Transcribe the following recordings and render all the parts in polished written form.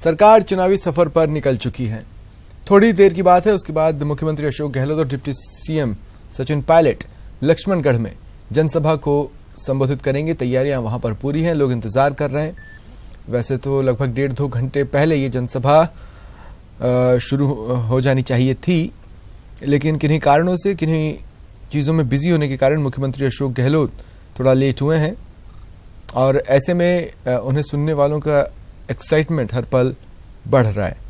सरकार चुनावी सफर पर निकल चुकी है। थोड़ी देर की बात है, उसके बाद मुख्यमंत्री अशोक गहलोत और डिप्टी सीएम सचिन पायलट लक्ष्मणगढ़ में जनसभा को संबोधित करेंगे। तैयारियां वहां पर पूरी हैं, लोग इंतजार कर रहे हैं। वैसे तो लगभग 1.5-2 घंटे पहले ये जनसभा शुरू हो जानी चाहिए थी, लेकिन किन्हीं कारणों से, किन्हीं चीज़ों में बिजी होने के कारण मुख्यमंत्री अशोक गहलोत थोड़ा लेट हुए हैं और ऐसे में उन्हें सुनने वालों का एक्साइटमेंट हर पल बढ़ रहा है।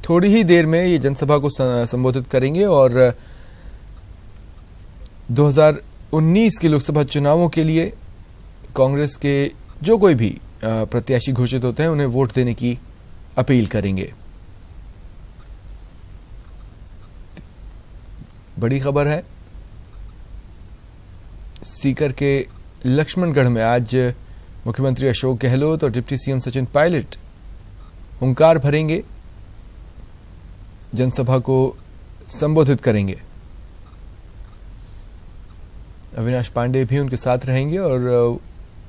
थोड़ी ही देर में ये जनसभा को संबोधित करेंगे और 2019 के लोकसभा चुनावों के लिए कांग्रेस के जो कोई भी प्रत्याशी घोषित होते हैं उन्हें वोट देने की अपील करेंगे। बड़ी खबर है, सीकर के लक्ष्मणगढ़ में आज मुख्यमंत्री अशोक गहलोत और डिप्टी सीएम सचिन पायलट हुंकार भरेंगे, जनसभा को संबोधित करेंगे। अविनाश पांडे भी उनके साथ रहेंगे और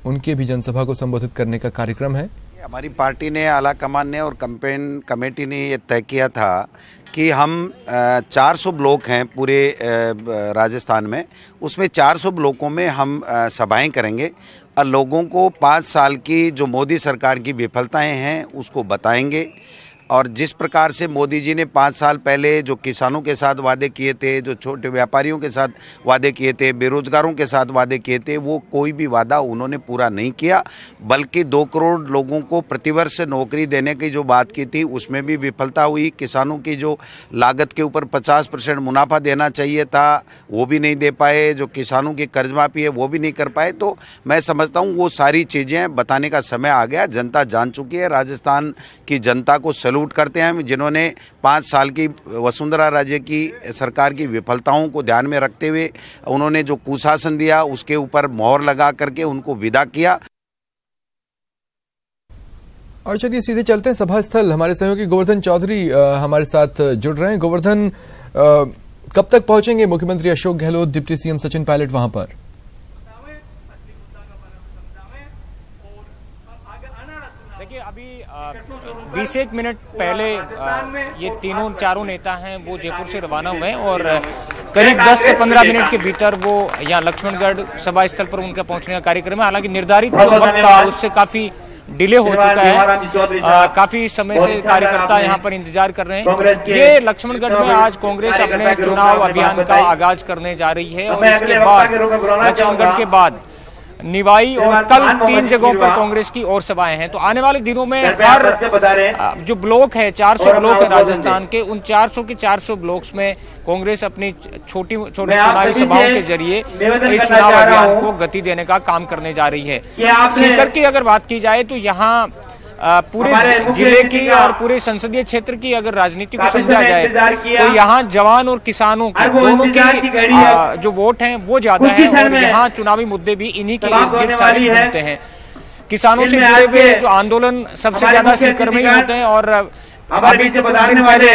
उनके भी जनसभा को संबोधित करने का कार्यक्रम है। हमारी पार्टी ने, आला कमान ने और कैंपेन कमेटी ने ये तय किया था कि हम 400 ब्लॉक हैं पूरे राजस्थान में, उसमें 400 ब्लॉकों में हम सभाएं करेंगे और लोगों को 5 साल की जो मोदी सरकार की विफलताएं हैं उसको बताएंगे। और जिस प्रकार से मोदी जी ने 5 साल पहले जो किसानों के साथ वादे किए थे, जो छोटे व्यापारियों के साथ वादे किए थे, बेरोजगारों के साथ वादे किए थे, वो कोई भी वादा उन्होंने पूरा नहीं किया, बल्कि 2 करोड़ लोगों को प्रतिवर्ष नौकरी देने की जो बात की थी उसमें भी विफलता हुई। किसानों की जो लागत के ऊपर 50% मुनाफा देना चाहिए था वो भी नहीं दे पाए, जो किसानों की कर्ज माफी है वो भी नहीं कर पाए। तो मैं समझता हूँ वो सारी चीज़ें बताने का समय आ गया। जनता जान चुकी है, राजस्थान की जनता को सैल्यूट करते हैं जिन्होंने 5 साल की वसुंधरा राजे की सरकार की विफलताओं को ध्यान में रखते हुए उन्होंने जो कुशासन दिया उसके ऊपर मोहर लगा करके उनको विदा किया। और चलिए सीधे चलते हैं सभा स्थल। हमारे सहयोगी गोवर्धन चौधरी हमारे साथ जुड़ रहे हैं। गोवर्धन, कब तक पहुंचेंगे मुख्यमंत्री Ashok Gehlot, deputy CM Sachin pilot वहां पर? देखिए, अभी 20-1 मिनट पहले ये चारों नेता हैं वो जयपुर से रवाना हुए और करीब 10 से 15 मिनट के भीतर वो यहाँ लक्ष्मणगढ़ सभा स्थल पर उनका पहुंचने का कार्यक्रम है। हालांकि निर्धारित वक्त था उससे काफी डिले हो चुका है। काफी समय से कार्यकर्ता यहाँ पर इंतजार कर रहे हैं। ये लक्ष्मणगढ़ में आज कांग्रेस अपने चुनाव अभियान का आगाज करने जा रही है और इसके बाद लक्ष्मणगढ़ के बाद निवाई और कल 3 जगहों पर कांग्रेस की और सभाएं हैं। तो आने वाले दिनों में हर जो ब्लॉक है, 400 ब्लॉक है राजस्थान के, उन 400 के 400 ब्लॉक्स में कांग्रेस अपनी छोटी चुनावी सभाओं के जरिए इस चुनाव अभियान को गति देने का काम करने जा रही है। सीकर की अगर बात की जाए तो यहाँ पूरे जिले की और पूरे संसदीय क्षेत्र की अगर राजनीति को समझा जाए तो यहाँ जवान और किसानों की दोनों की जो वोट हैं वो ज्यादा है और यहाँ चुनावी मुद्दे भी इन्हीं के इर्द गिर्द सारे घूमते हैं। किसानों से जुड़े हुए जो आंदोलन सबसे ज्यादा सीकर में ही होते हैं और अभी कुछ दिन पहले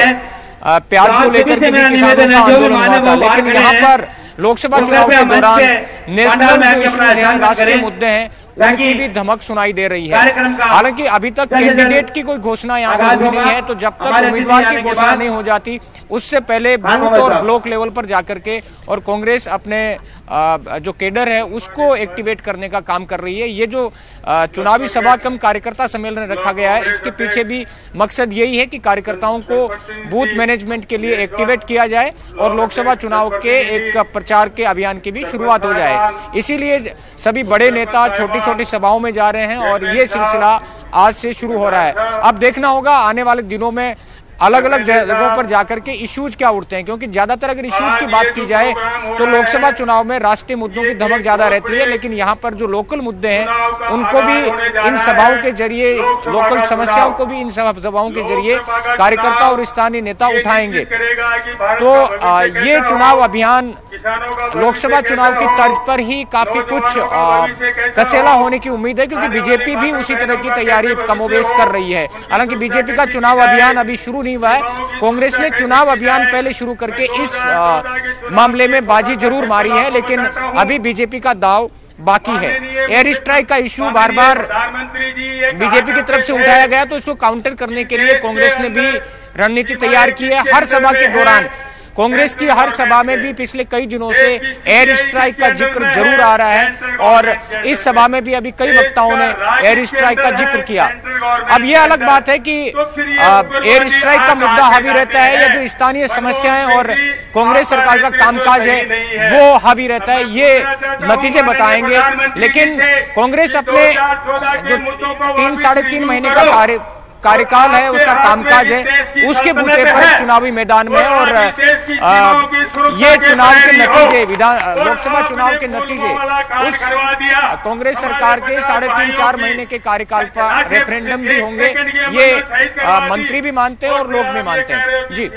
प्याज को लेकर के भी किसानों का आंदोलन हुआ था। लेकिन यहाँ पर लोकसभा चुनाव के दौरान नेशनल जो इश्यूज हैं, राष्ट्रीय मुद्दे हैं, उनकी भी धमक सुनाई दे रही है। हालांकि अभी तक कैंडिडेट की कोई घोषणा यहाँ पर हुई नहीं है, तो जब तक उम्मीदवार की घोषणा नहीं हो जाती उससे पहले बूथ और ब्लॉक लेवल पर जाकर के और कांग्रेस अपने जो केडर है उसको एक्टिवेट करने का काम कर रही है। ये जो चुनावी सभा कम कार्यकर्ता सम्मेलन रखा गया है, इसके पीछे भी मकसद यही है कि कार्यकर्ताओं को बूथ मैनेजमेंट के लिए एक्टिवेट किया जाए और लोकसभा चुनाव के एक प्रचार के अभियान की भी शुरुआत हो जाए। इसीलिए सभी बड़े नेता छोटी छोटी सभाओं में जा रहे हैं और ये सिलसिला आज से शुरू हो रहा है। अब देखना होगा आने वाले दिनों में अलग अलग जगहों पर जाकर के इश्यूज क्या उठते हैं, क्योंकि ज्यादातर अगर इश्यूज की बात की जाए तो लोकसभा चुनाव में राष्ट्रीय मुद्दों की धमक ज्यादा रहती है, लेकिन यहाँ पर जो लोकल मुद्दे हैं उनको भी इन सभाओं के जरिए, लोकल समस्याओं को भी इन सभाओं के जरिए कार्यकर्ता और स्थानीय नेता उठाएंगे। तो ये चुनाव अभियान लोकसभा चुनाव की तर्ज पर ही काफी कुछ कसेला होने की उम्मीद है, क्योंकि बीजेपी भी उसी तरह की तैयारी कमोबेश कर रही है। हालांकि बीजेपी का चुनाव अभियान अभी शुरू नहीं हुआ है। कांग्रेस ने चुनाव अभियान पहले शुरू करके इस मामले में बाजी जरूर मारी है, लेकिन अभी बीजेपी का दाव बाकी है। एयर स्ट्राइक का इश्यू बार बार बीजेपी की तरफ से उठाया गया, तो इसको काउंटर करने के लिए कांग्रेस ने भी रणनीति तैयार की है। हर सभा के दौरान कांग्रेस की हर सभा में भी पिछले कई दिनों से एयर स्ट्राइक का जिक्र जरूर आ रहा है, और इस सभा में भी अभी कई वक्ताओं ने एयर स्ट्राइक का जिक्र किया। अब यह अलग बात है कि एयर स्ट्राइक का मुद्दा हावी रहता है या जो स्थानीय समस्याएं और कांग्रेस सरकार का कामकाज है वो हावी रहता है, ये नतीजे बताएंगे। लेकिन कांग्रेस अपने जो 3-3.5 महीने का कार्यकाल है, उसका कामकाज है, उसके बूते पर चुनावी मैदान में, और ये चुनाव के नतीजे, लोकसभा चुनाव के नतीजे उस कांग्रेस सरकार के 3.5-4 महीने के कार्यकाल पर रेफरेंडम भी होंगे, ये मंत्री भी मानते हैं और लोग भी मानते हैं। जी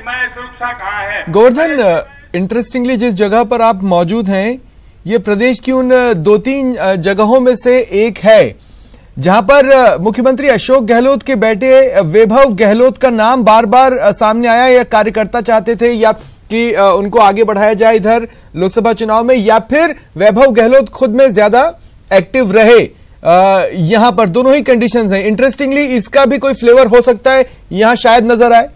गोवर्धन, इंटरेस्टिंगली जिस जगह पर आप मौजूद हैं ये प्रदेश की उन 2-3 जगहों में से एक है जहां पर मुख्यमंत्री अशोक गहलोत के बेटे वैभव गहलोत का नाम बार बार सामने आया। या कार्यकर्ता चाहते थे या कि उनको आगे बढ़ाया जाए इधर लोकसभा चुनाव में, या फिर वैभव गहलोत खुद में ज्यादा एक्टिव रहे। यहां पर दोनों ही कंडीशंस हैं। इंटरेस्टिंगली इसका भी कोई फ्लेवर हो सकता है, यहां शायद नजर आए।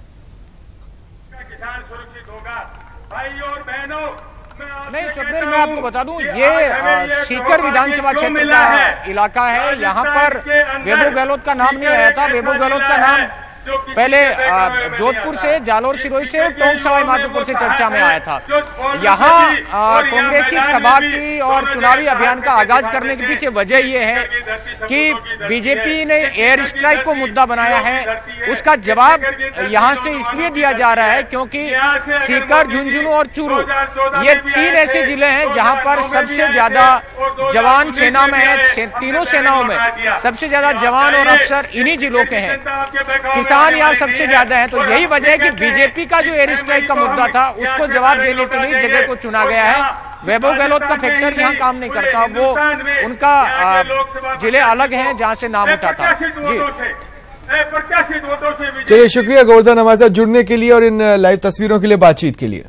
नहीं स्वप्निल, मैं आपको बता दूं, ये सीकर विधानसभा क्षेत्र का इलाका है। यहाँ पर वैभव गहलोत का नाम नहीं आया था। वैभव गहलोत का नाम पहले जोधपुर से, जालोर सिरोही से और टोंक सवाई माधोपुर से चर्चा में आया था। यहाँ कांग्रेस की सभा की और चुनावी अभियान का आगाज करने के पीछे वजह यह है कि बीजेपी ने एयर स्ट्राइक को मुद्दा बनाया है। उसका जवाब यहाँ से इसलिए दिया जा रहा है क्योंकि सीकर, झुंझुनू और चूरू ये 3 ऐसे जिले हैं जहां पर सबसे ज्यादा जवान सेना में है। तीनों सेनाओं में सबसे ज्यादा जवान और अफसर इन्हीं जिलों के हैं, किसान यहाँ सबसे ज्यादा है। तो यही वजह है कि बीजेपी का जो एयर स्ट्राइक का मुद्दा था उसको जवाब देने के लिए जगह को चुना गया है। वैभव गहलोत का फैक्टर यहाँ काम नहीं करता, वो उनका जिले अलग हैं जहाँ से नाम उठा था। जी चलिए, शुक्रिया गोवर्धन हमारे साथ जुड़ने के लिए और इन लाइव तस्वीरों के लिए, बातचीत के लिए।